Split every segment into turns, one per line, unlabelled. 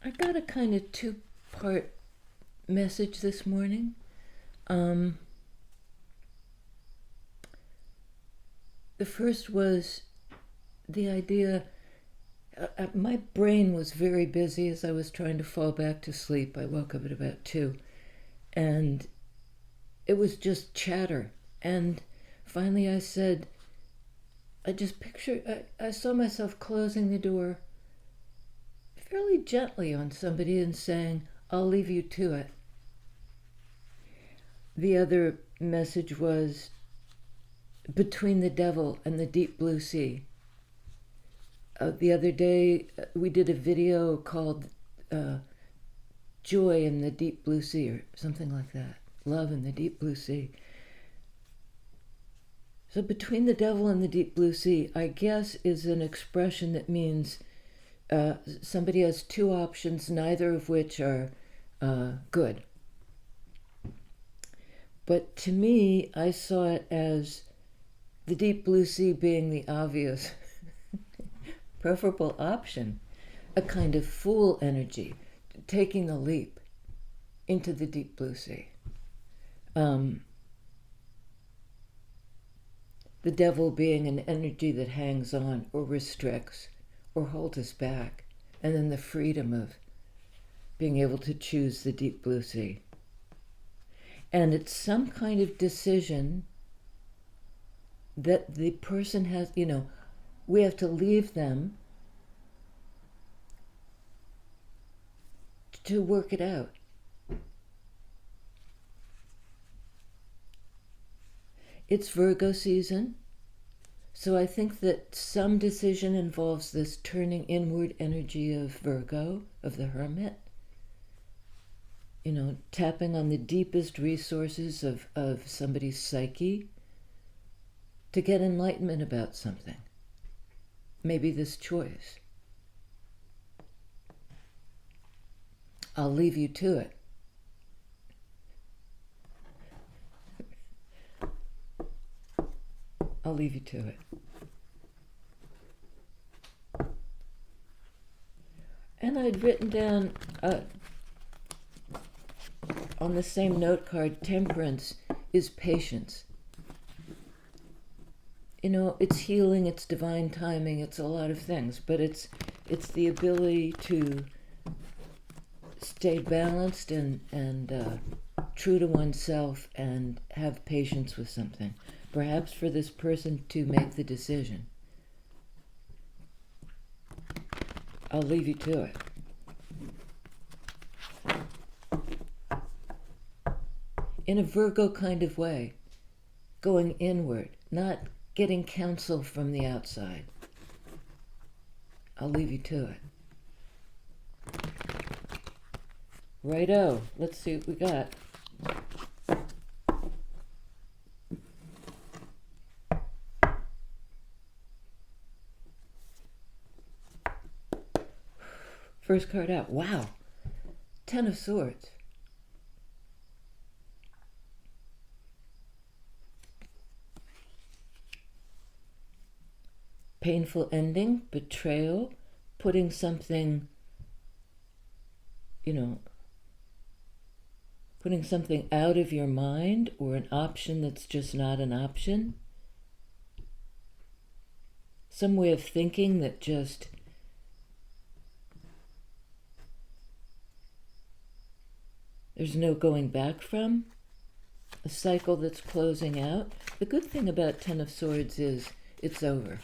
I got a kind of two-part message this morning. The first was the idea. My brain was very busy as I was trying to fall back to sleep. I woke up at about 2, and it was just chatter. And finally I said, I just pictured, I saw myself closing the door fairly gently on somebody and saying, I'll leave you to it. The other message was between the devil and the deep blue sea. The other day we did a video called Joy in the Deep Blue Sea, or something like that. Love in the Deep Blue Sea. So between the devil and the deep blue sea, I guess, is an expression that means somebody has two options, neither of which are good. But to me, I saw it as the deep blue sea being the obvious, preferable option, a kind of fool energy, taking the leap into the deep blue sea. The devil being an energy that hangs on or restricts or holds us back, and then the freedom of being able to choose the deep blue sea. And it's some kind of decision that the person has, we have to leave them to work it out. It's Virgo season, so I think that some decision involves this turning inward energy of Virgo, of the hermit, tapping on the deepest resources of somebody's psyche to get enlightenment about something. Maybe this choice. I'll leave you to it. I'll leave you to it. And I'd written down on the same note card, temperance is patience. It's healing, it's divine timing, it's a lot of things, but it's the ability to stay balanced and true to oneself and have patience with something. Perhaps for this person to make the decision. I'll leave you to it. In a Virgo kind of way, going inward, not getting counsel from the outside. I'll leave you to it. Righto, let's see what we got. First card out. Wow. 10 of Swords. Painful ending, betrayal, putting something, putting something out of your mind, or an option that's just not an option. Some way of thinking that just there's no going back from. A cycle that's closing out. The good thing about 10 of Swords is it's over.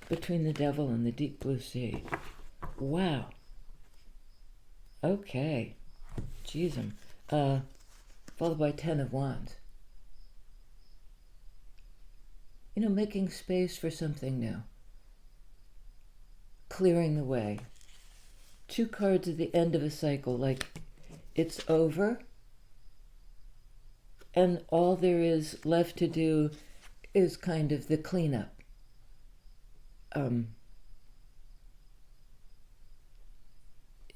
Between the devil and the deep blue sea. Wow. Okay. Jeez. Followed by 10 of Wands. Making space for something new. Clearing the way. 2 cards at the end of a cycle, like it's over, and all there is left to do is kind of the cleanup.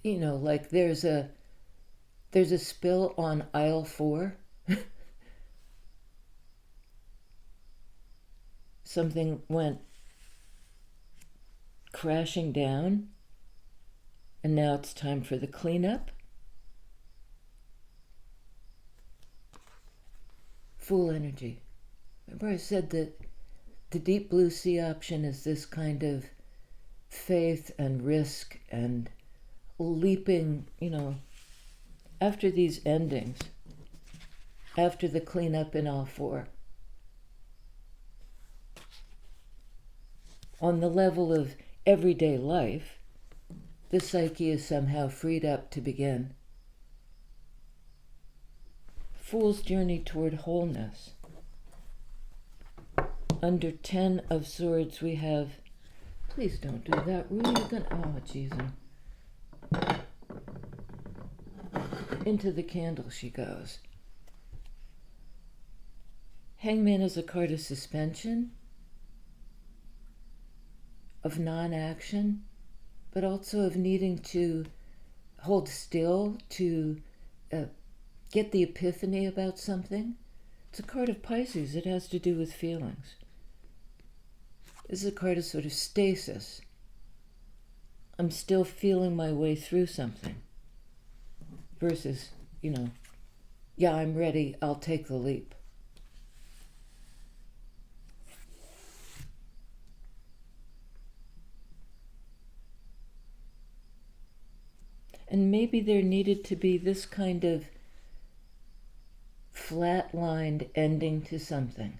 Like there's a spill on aisle 4. Something went crashing down, and now it's time for the cleanup. Fool energy. Remember I said that the deep blue sea option is this kind of faith and risk and leaping, after these endings, after the cleanup in all four. On the level of everyday life, the psyche is somehow freed up to begin. Fool's journey toward wholeness. Under 10 of Swords we have, please don't do that, Rudy, you're gonna, oh Jesus. Into the candle she goes. Hangman is a card of suspension, of non-action, but also of needing to hold still, to get the epiphany about something. It's a card of Pisces. It has to do with feelings. This is a card of sort of stasis. I'm still feeling my way through something. Versus, yeah, I'm ready, I'll take the leap. And maybe there needed to be this kind of flat-lined ending to something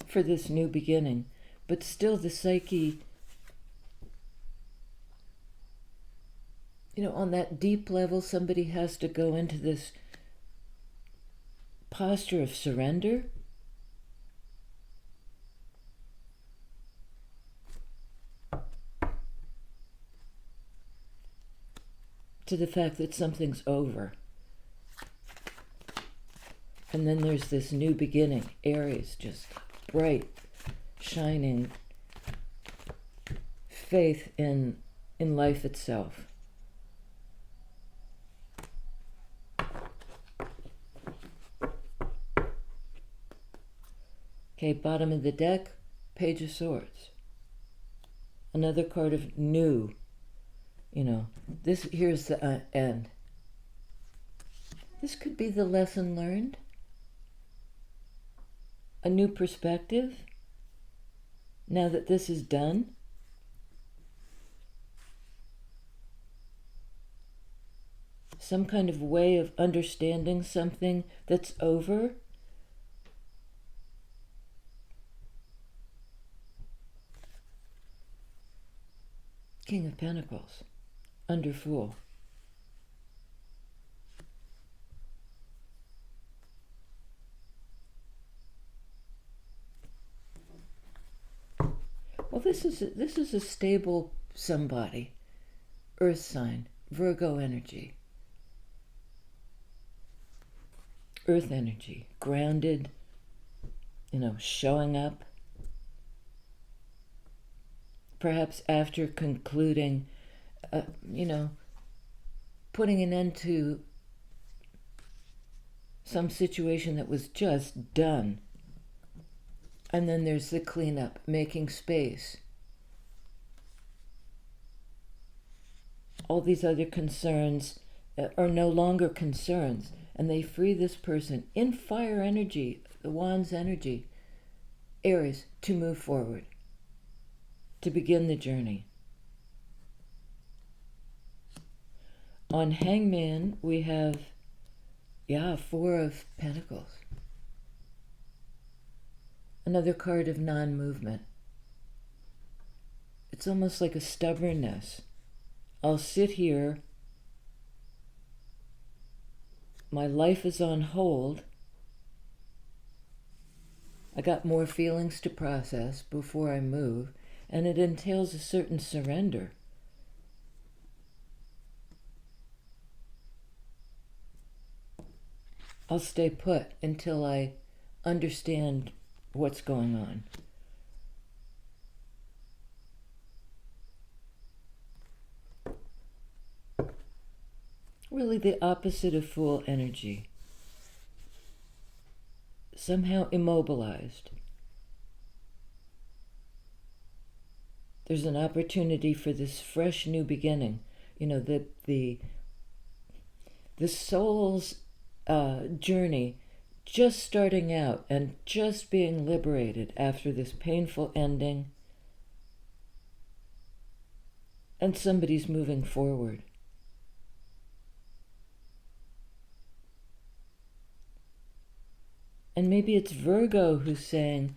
for this new beginning. But still the psyche, on that deep level, somebody has to go into this posture of surrender. To the fact that something's over. And then there's this new beginning. Aries, just bright, shining faith in life itself. Okay, bottom of the deck, Page of Swords. Another card of new. This here's the end. This could be the lesson learned. A new perspective. Now that this is done. Some kind of way of understanding something that's over. King of Pentacles. Under Fool. Well, this is a stable somebody. Earth sign, Virgo energy. Earth energy, grounded, showing up. Perhaps after concluding, putting an end to some situation that was just done. And then there's the cleanup, making space. All these other concerns are no longer concerns, and they free this person in fire energy, the Wand's energy, Aries, to move forward, to begin the journey. On Hangman, we have, 4 of Pentacles. Another card of non-movement. It's almost like a stubbornness. I'll sit here. My life is on hold. I got more feelings to process before I move, and it entails a certain surrender. I'll stay put until I understand what's going on. Really the opposite of Fool energy. Somehow immobilized. there's an opportunity for this fresh new beginning. You know, the soul's journey just starting out and just being liberated after this painful ending, and somebody's moving forward. And maybe it's Virgo who's saying,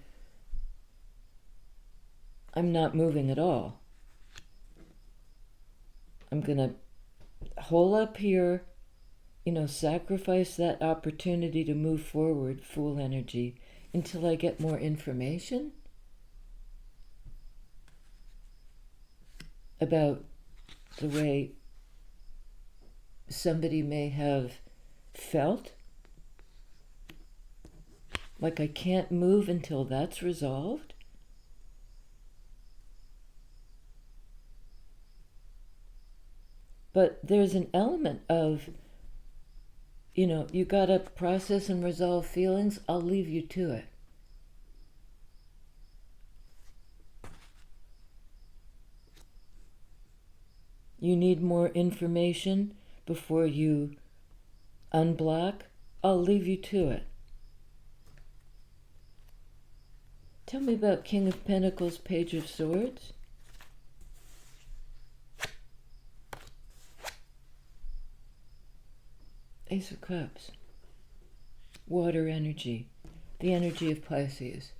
I'm not moving at all. I'm going to hole up here, sacrifice that opportunity to move forward, Fool energy, until I get more information about the way somebody may have felt. Like I can't move until that's resolved. But there's an element of, you got to process and resolve feelings. I'll leave you to it. You need more information before you unblock. I'll leave you to it. Tell me about King of Pentacles, Page of Swords. Ace of Cups. Water energy. The energy of Pisces.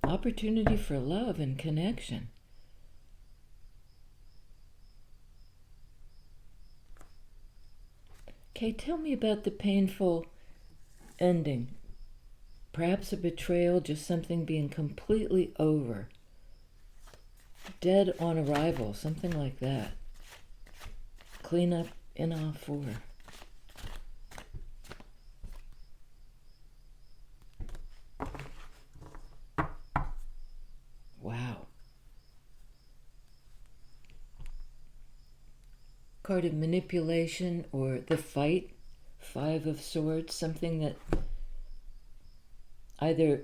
Opportunity for love and connection. Okay, tell me about the painful ending. Perhaps a betrayal, just something being completely over. Dead on arrival, something like that. Clean up in all four. Wow. Card of manipulation or the fight, Five of Swords, something that either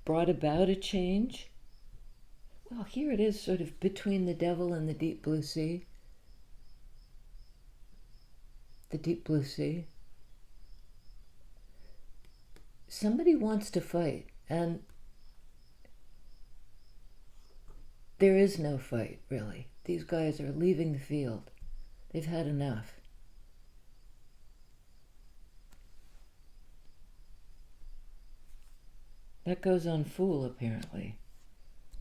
brought about a change. Well, here it is, sort of between the devil and the deep blue sea. The deep blue sea. Somebody wants to fight, and there is no fight, really. These guys are leaving the field. They've had enough. That goes on Fool, apparently.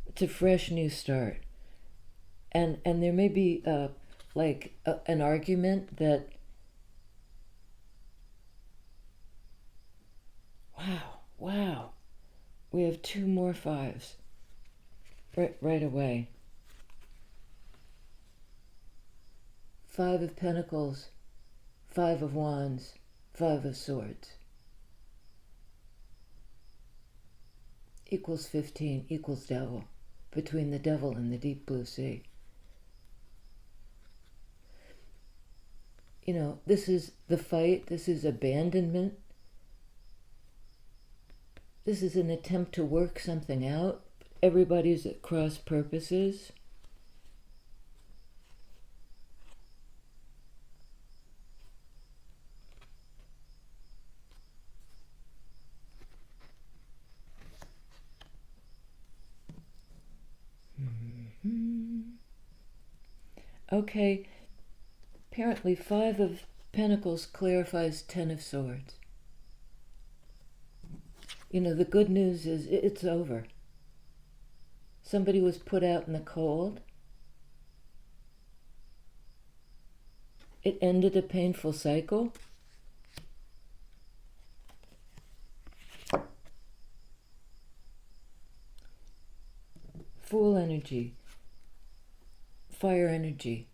It's a fresh new start. And there may be an argument that, wow, we have two more fives right away. Five of Pentacles, Five of Wands, Five of Swords. Equals 15, equals devil, between the devil and the deep blue sea. This is the fight, this is abandonment. This is an attempt to work something out. Everybody's at cross purposes. Okay, apparently Five of Pentacles clarifies Ten of Swords. The good news is it's over. Somebody was put out in the cold. It ended a painful cycle. Fool energy. Fire energy,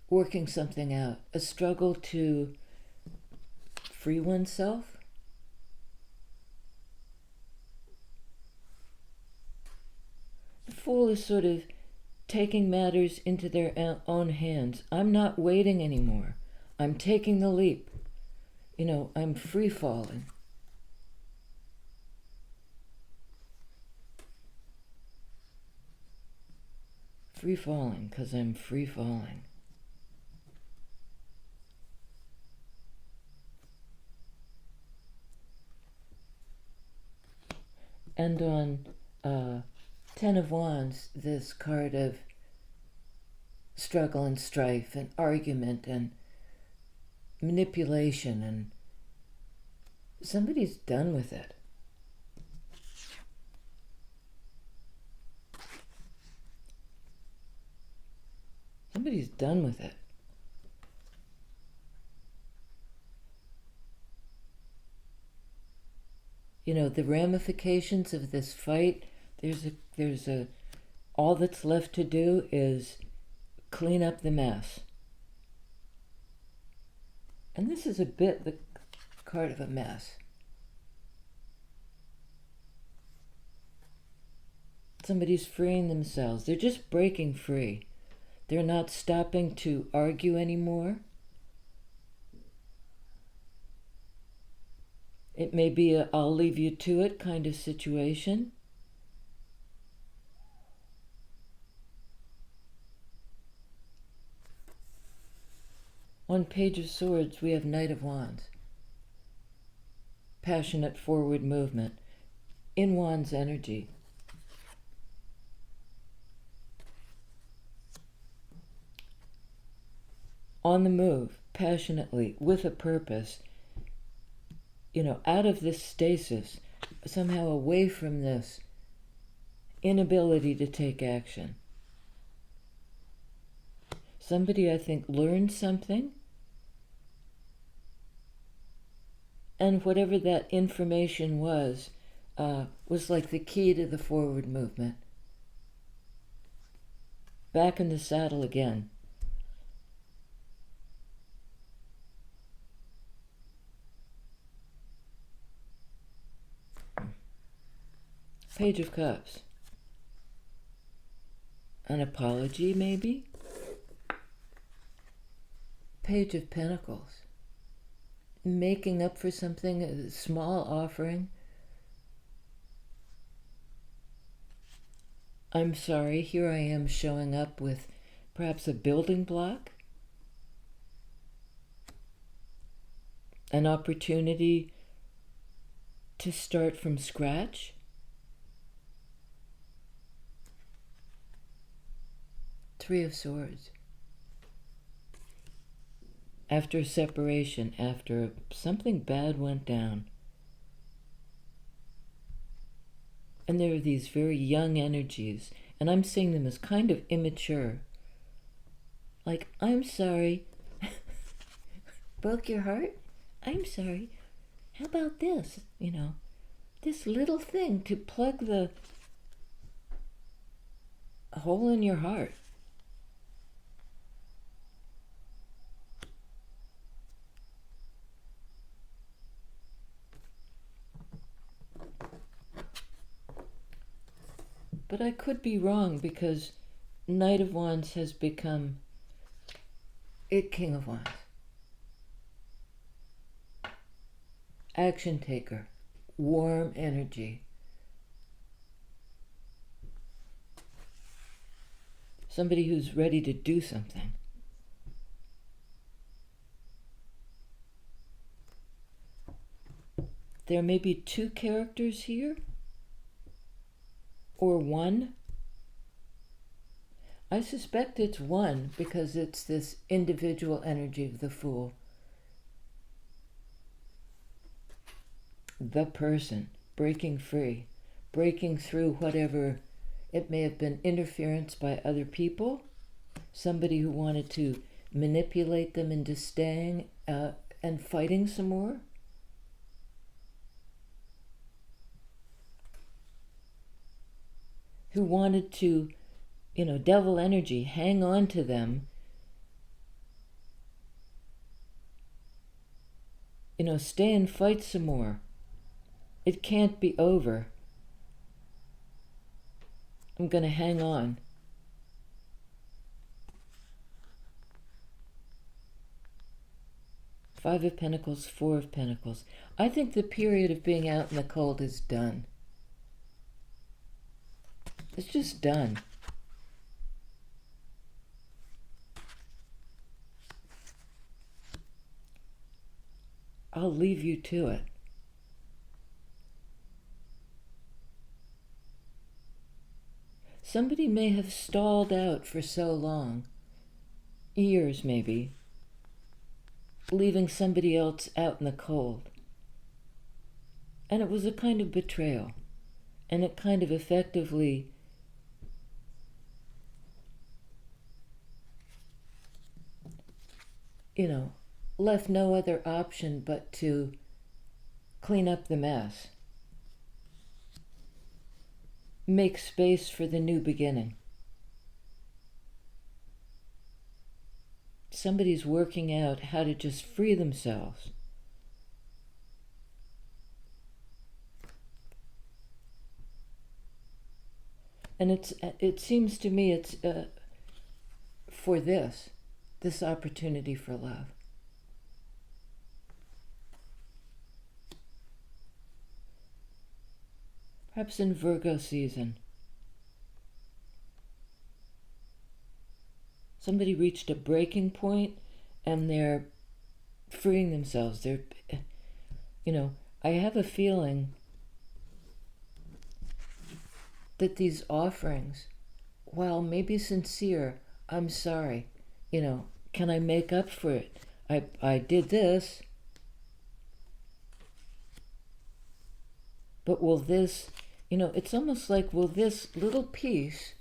working something out, a struggle to free oneself. The Fool is sort of taking matters into their own hands. I'm not waiting anymore. I'm taking the leap. I'm free falling. Free falling, because I'm free falling. And on Ten of Wands, this card of struggle and strife and argument and manipulation, and somebody's done with it. Somebody's done with it. The ramifications of this fight, all that's left to do is clean up the mess. And this is a bit the card of a mess. Somebody's freeing themselves. They're just breaking free. They're not stopping to argue anymore. It may be a I'll leave you to it kind of situation. On Page of Swords, we have Knight of Wands. Passionate forward movement. In Wands energy. On the move, passionately, with a purpose. Out of this stasis, somehow away from this inability to take action. Somebody, I think, learned something, and whatever that information was like the key to the forward movement. Back in the saddle again. Page of Cups. An apology, maybe? Page of Pentacles. Making up for something, a small offering. I'm sorry, here I am showing up with perhaps a building block. An opportunity to start from scratch. Three of Swords. After separation, after something bad went down. And there are these very young energies, and I'm seeing them as kind of immature. Like, I'm sorry. Broke your heart? I'm sorry. How about this? This little thing to plug the hole in your heart. But I could be wrong, because Knight of Wands has become King of Wands. Action taker, warm energy. Somebody who's ready to do something. There may be two characters here. Or one. I suspect it's one, because it's this individual energy of the Fool. The person breaking free, breaking through whatever it may have been, interference by other people, somebody who wanted to manipulate them into staying and fighting some more. Who wanted to, devil energy, hang on to them, stay and fight some more. It can't be over. I'm going to hang on. Five of Pentacles, Four of Pentacles. I think the period of being out in the cold is done. It's just done. I'll leave you to it. Somebody may have stalled out for so long, years maybe, leaving somebody else out in the cold. And it was a kind of betrayal. And it kind of effectively left no other option but to clean up the mess. Make space for the new beginning. Somebody's working out how to just free themselves. And it seems to me it's for this opportunity for love. Perhaps in Virgo season. Somebody reached a breaking point and they're freeing themselves. I have a feeling that these offerings, while maybe sincere, I'm sorry, can I make up for it? I did this, but will this, it's almost like, will this little piece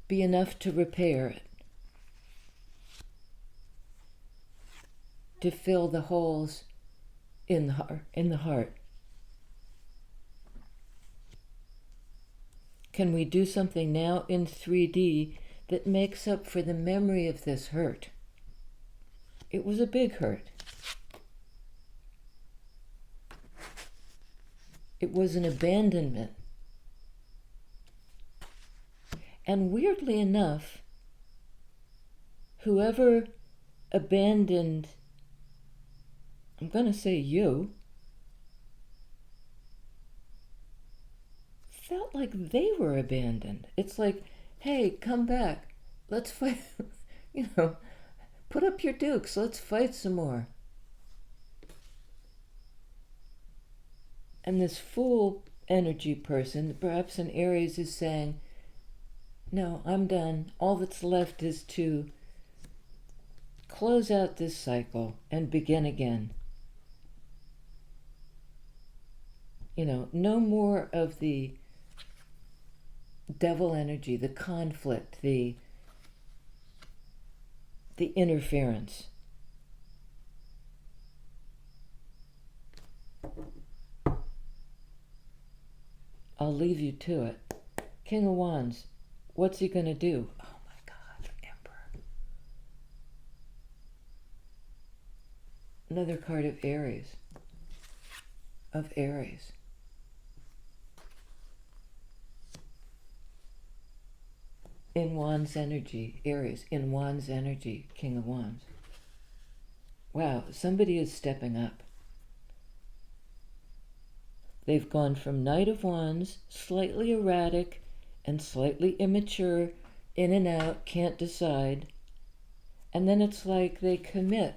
be enough to repair it? To fill the holes in the heart? Can we do something now in 3D that makes up for the memory of this hurt? It was a big hurt. It was an abandonment. And weirdly enough, whoever abandoned, I'm going to say you, felt like they were abandoned. It's like, hey, come back. Let's fight. Put up your dukes. Let's fight some more. And this Fool energy person, perhaps in Aries, is saying, no, I'm done. All that's left is to close out this cycle and begin again. No more of the devil energy, the conflict, the interference. I'll leave you to it. King of Wands, what's he going to do? Oh my God, Emperor. Another card of Aries. In Wands energy, Aries, in Wands energy, King of Wands. Wow, somebody is stepping up. They've gone from Knight of Wands, slightly erratic and slightly immature, in and out, can't decide. And then it's like they commit.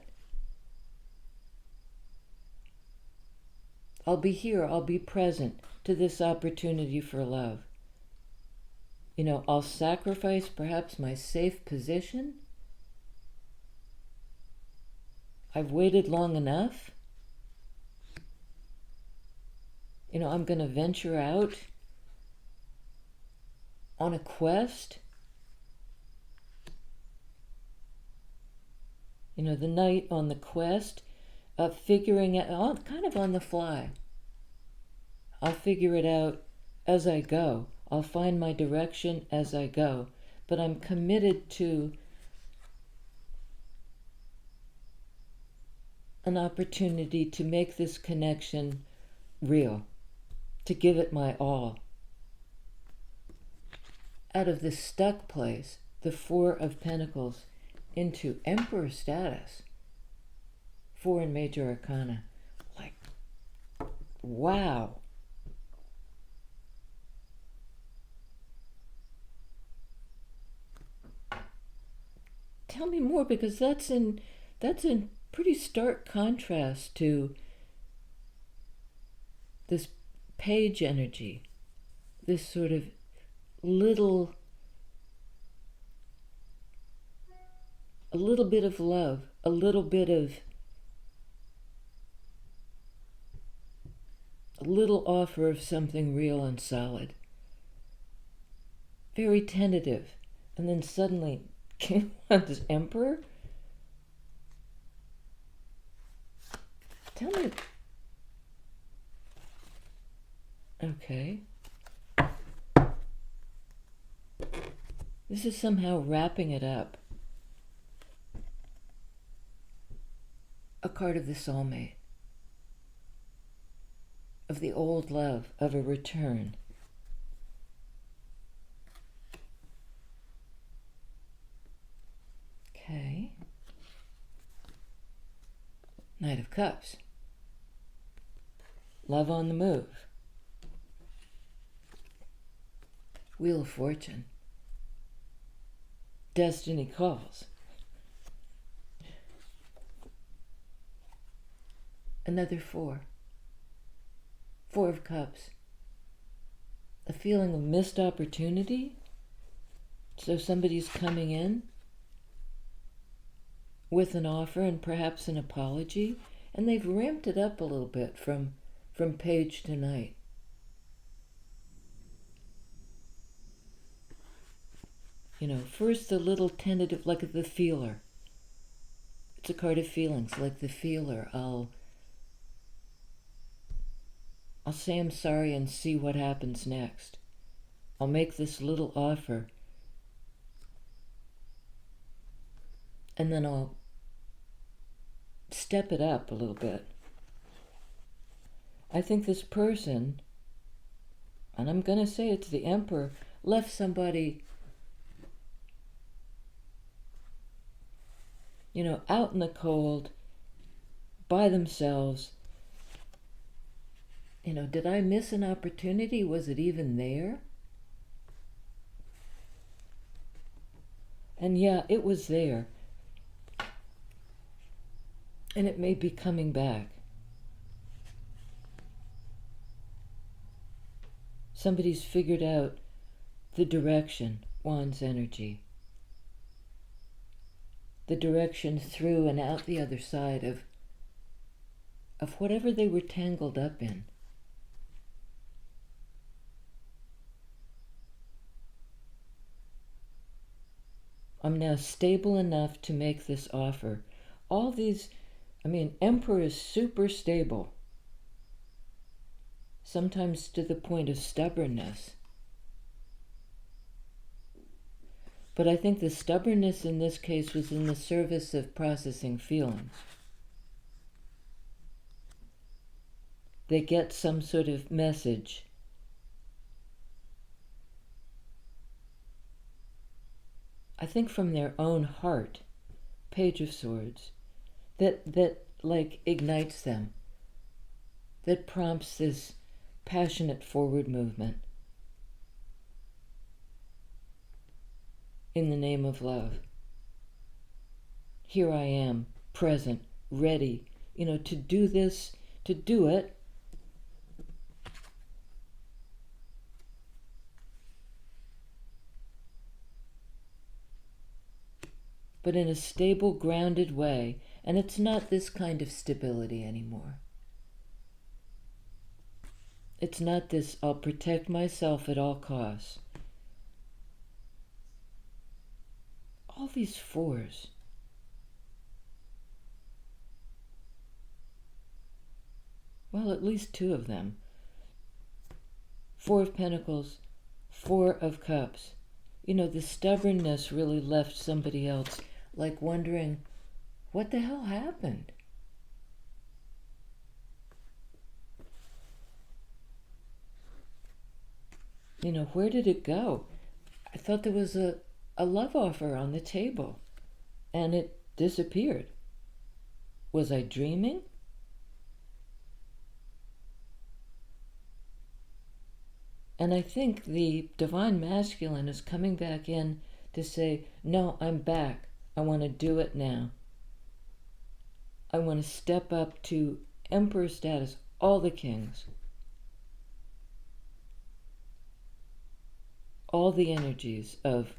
I'll be here, I'll be present to this opportunity for love. I'll sacrifice perhaps my safe position. I've waited long enough. I'm going to venture out on a quest. The knight on the quest of figuring it out, kind of on the fly. I'll figure it out as I go. I'll find my direction as I go. But I'm committed to an opportunity to make this connection real, to give it my all. Out of this stuck place, the Four of Pentacles, into Emperor status. 4 in Major Arcana. Like, wow. Tell me more, because that's in pretty stark contrast to this page energy, this sort of little, a little bit of love, a little offer of something real and solid. Very tentative. And then suddenly, King this Emperor? Tell me. Okay. This is somehow wrapping it up. A card of the soulmate. Of the old love, of a return. Okay. Knight of Cups. Love on the move. Wheel of Fortune. Destiny calls. Another 4. 4 of Cups. A feeling of missed opportunity. So somebody's coming in with an offer and perhaps an apology, and they've ramped it up a little bit from page to knight. You know, first a little tentative, like the feeler. It's a card of feelings, like the feeler. I'll say I'm sorry and see what happens next. I'll make this little offer, and then I'll step it up a little bit. I think this person, and I'm going to say it's the Emperor, left somebody, you know, out in the cold, by themselves. You know, did I miss an opportunity? Was it even there? And yeah, it was there. And it may be coming back. Somebody's figured out the direction, Wands energy. The direction through and out the other side of whatever they were tangled up in. I'm now stable enough to make this offer. All these, Emperor is super stable. Sometimes to the point of stubbornness. But I think the stubbornness in this case was in the service of processing feelings. They get some sort of message. I think from their own heart, Page of Swords, that like ignites them, that prompts this passionate forward movement in the name of love. Here I am, present, ready, to do this, to do it. But in a stable, grounded way, and it's not this kind of stability anymore. It's not this, I'll protect myself at all costs. All these 4s. Well, at least 2 of them. 4 of Pentacles, 4 of Cups. The stubbornness really left somebody else like wondering, what the hell happened? Where did it go? I thought there was a love offer on the table, and it disappeared. Was I dreaming? And I think the divine masculine is coming back in to say, no, I'm back. I want to do it now. I want to step up to emperor status, all the kings, all the energies of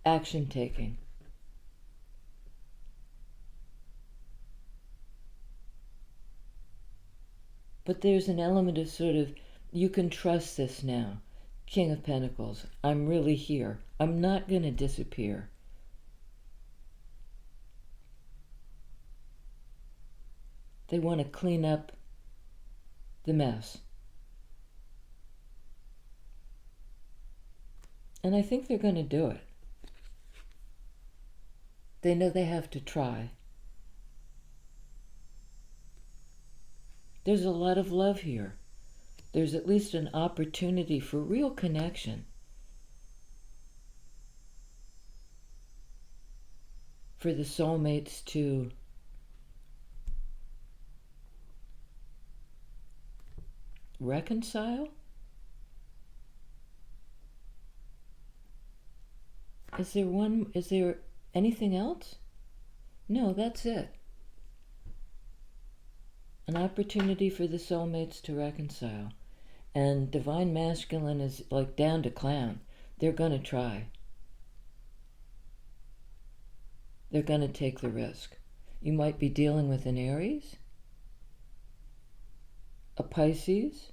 action taking. But there's an element of sort of, you can trust this now. King of Pentacles, I'm really here. I'm not going to disappear. They want to clean up the mess. And I think they're going to do it. They know they have to try. There's a lot of love here. There's at least an opportunity for real connection. For the soulmates to reconcile? Is there anything else? No, that's it. An opportunity for the soulmates to reconcile. And divine masculine is like down to clown. They're going to try. They're going to take the risk. You might be dealing with an Aries, a Pisces,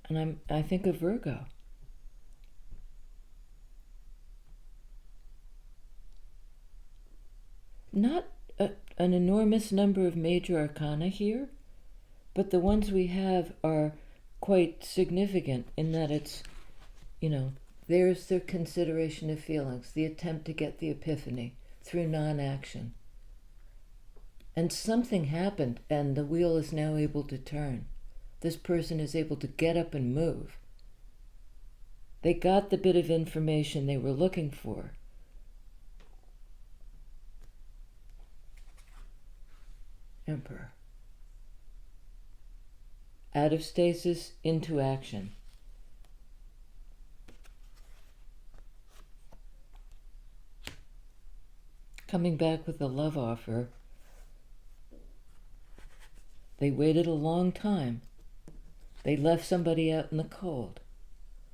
and I think of Virgo. Not an enormous number of major arcana here, but the ones we have are quite significant in that it's, there's the consideration of feelings, the attempt to get the epiphany through non-action. And something happened, and the wheel is now able to turn. This person is able to get up and move. They got the bit of information they were looking for. Emperor. Out of stasis, into action. Coming back with a love offer. They waited a long time. They left somebody out in the cold.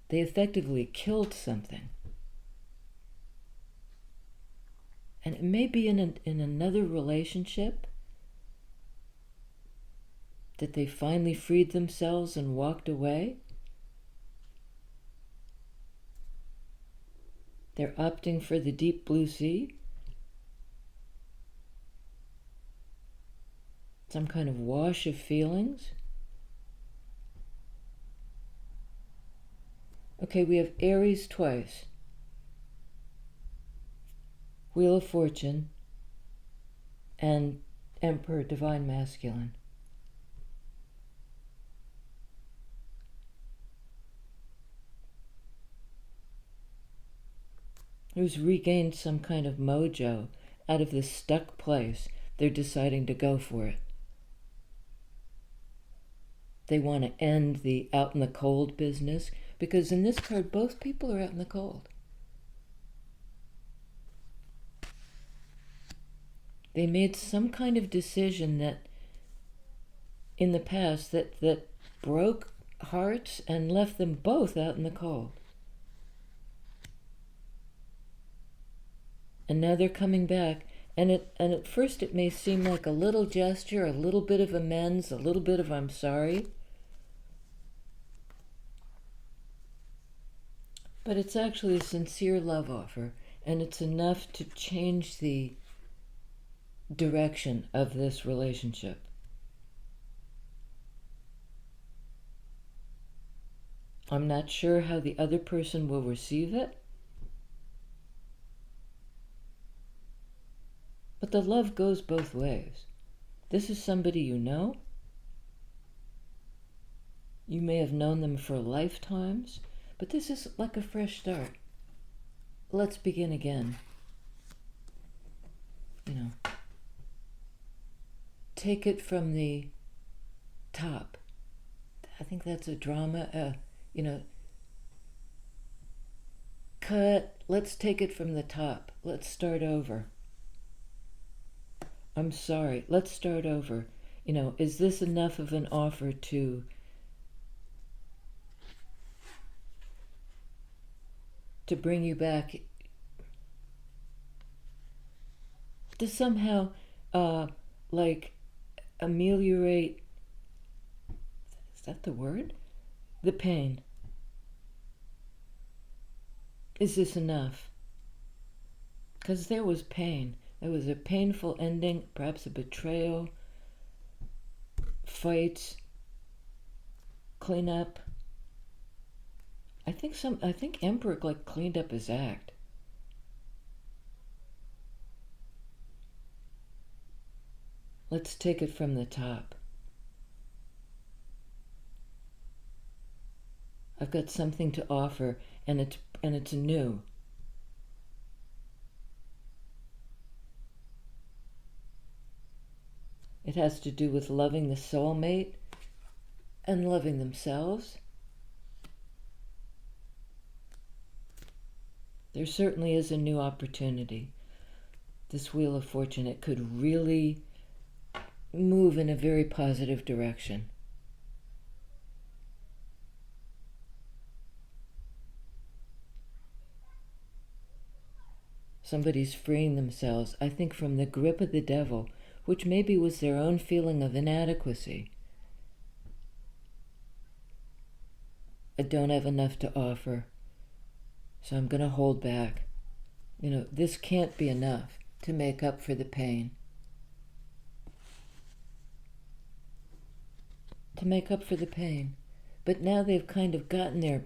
They effectively killed something. And it may be in another relationship that they finally freed themselves and walked away. They're opting for the deep blue sea. Some kind of wash of feelings. Okay, we have Aries twice. Wheel of Fortune and Emperor, Divine Masculine. Who's regained some kind of mojo out of this stuck place. They're deciding to go for it. They want to end the out in the cold business, because in this card, both people are out in the cold. They made some kind of decision that in the past that broke hearts and left them both out in the cold. And now they're coming back, and at first it may seem like a little gesture, a little bit of amends, a little bit of I'm sorry. But it's actually a sincere love offer, and it's enough to change the direction of this relationship. I'm not sure how the other person will receive it, but the love goes both ways. This is somebody you know. You may have known them for lifetimes, But this is like a fresh start. Let's begin again. Take it from the top. I think that's a drama. Cut. Let's take it from the top. Let's start over. I'm sorry. Let's start over. Is this enough of an offer to bring you back, to somehow ameliorate, is that the word? The pain. Is this enough? Because there was pain. There was a painful ending, perhaps a betrayal, fights, cleanup. I think Emperor cleaned up his act. Let's take it from the top. I've got something to offer, and it's new. It has to do with loving the soulmate and loving themselves. There certainly is a new opportunity. This Wheel of Fortune, it could really move in a very positive direction. Somebody's freeing themselves, I think, from the grip of the devil, which maybe was their own feeling of inadequacy. I don't have enough to offer, so I'm going to hold back. This can't be enough to make up for the pain. To make up for the pain. But now they've kind of gotten their,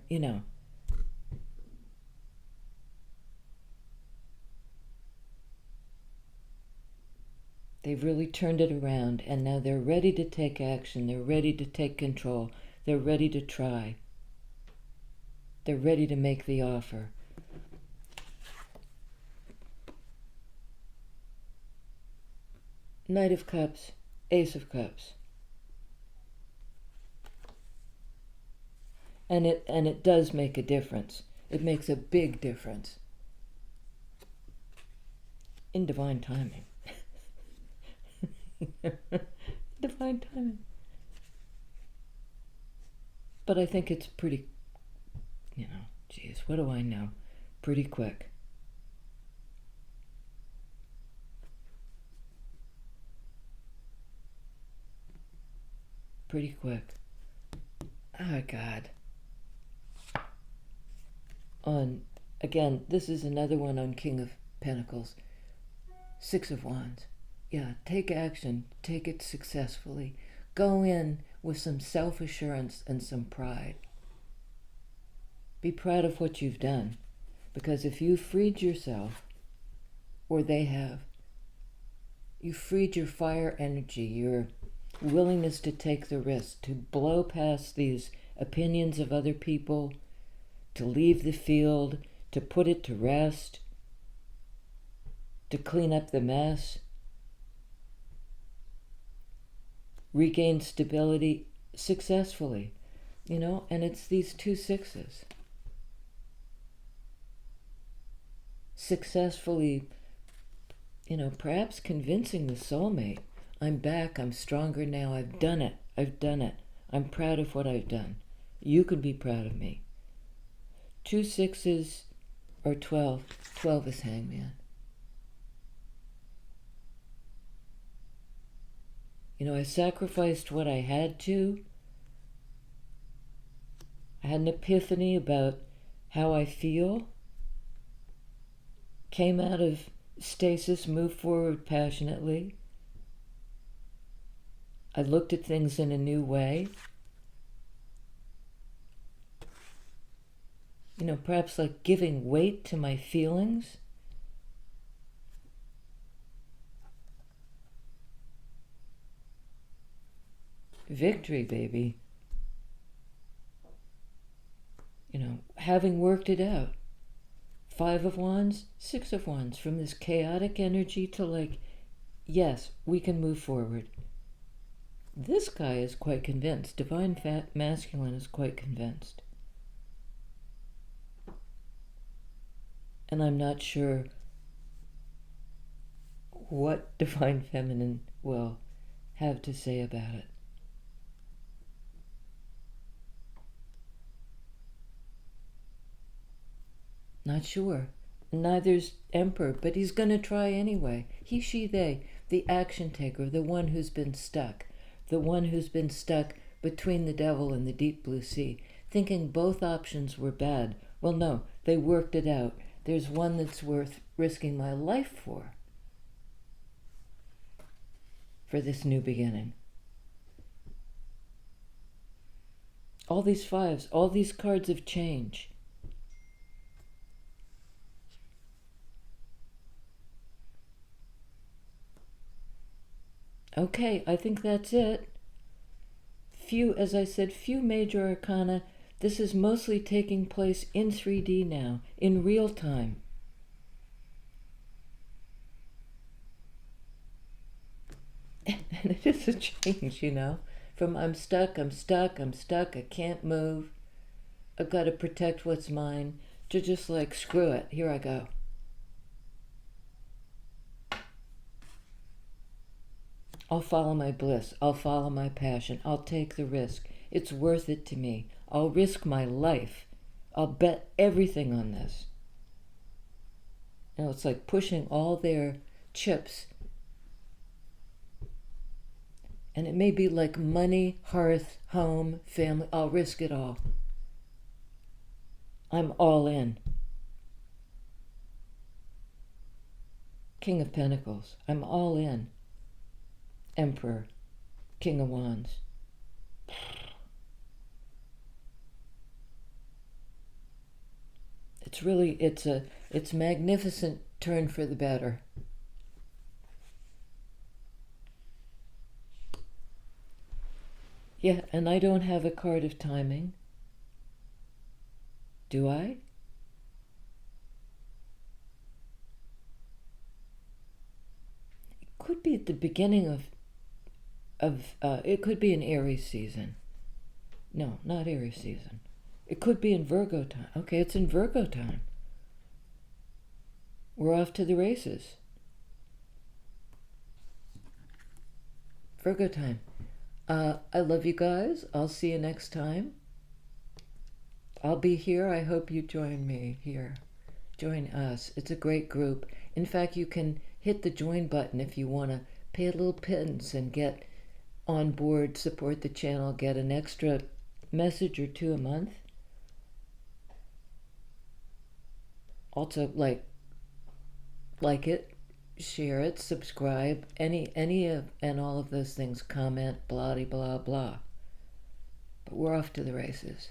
they've really turned it around, and now they're ready to take action. They're ready to take control. They're ready to try. They're ready to make the offer. Knight of Cups, Ace of Cups. And it does make a difference. It makes a big difference. In divine timing. Divine timing. But I think it's pretty, geez, what do I know? Pretty quick. Pretty quick. Oh, God. Again, this is another one on King of Pentacles. Six of Wands. Yeah, take action. Take it successfully. Go in with some self-assurance and some pride. Be proud of what you've done. Because if you freed yourself, or they have, you freed your fire energy, your willingness to take the risk, to blow past these opinions of other people, to leave the field, to put it to rest, to clean up the mess, regain stability successfully, and it's these 2 sixes. Successfully, perhaps convincing the soulmate, I'm back, I'm stronger now, I've done it, I'm proud of what I've done. You can be proud of me. 2 sixes or 12. 12 is Hangman. I sacrificed what I had to. I had an epiphany about how I feel. Came out of stasis, moved forward passionately. I looked at things in a new way. Perhaps like giving weight to my feelings. Victory, baby. having worked it out. 5 of Wands, 6 of Wands, from this chaotic energy to like, yes, we can move forward. This guy is quite convinced. Divine Masculine is quite convinced. And I'm not sure what Divine Feminine will have to say about it. Not sure. Neither's Emperor, but he's going to try anyway. He, she, they, the action taker, the one who's been stuck. The one who's been stuck between the devil and the deep blue sea, thinking both options were bad. Well, no, they worked it out. There's one that's worth risking my life for this new beginning. All these 5s, all these cards of change. Okay, I think that's it. As I said, few major arcana. This is mostly taking place in 3D now, in real time. And it is a change, from I'm stuck, I can't move, I've got to protect what's mine, to just like, screw it, here I go. I'll follow my bliss. I'll follow my passion. I'll take the risk. It's worth it to me. I'll risk my life. I'll bet everything on this. It's like pushing all their chips. And it may be like money, hearth, home, family. I'll risk it all. I'm all in. King of Pentacles. I'm all in. Emperor, King of Wands. It's magnificent turn for the better. Yeah, and I don't have a card of timing. Do I? It could be at the beginning of it could be in Aries season. No, not Aries season. It could be in Virgo time. Okay, it's in Virgo time. We're off to the races. Virgo time. I love you guys. I'll see you next time. I'll be here. I hope you join me here. Join us. It's a great group. In fact, you can hit the join button if you want to pay a little pittance and get on board, support the channel, get an extra message or 2 a month. Also, like it, share it, subscribe, any of and all of those things, comment, blah blah blah. But we're off to the races.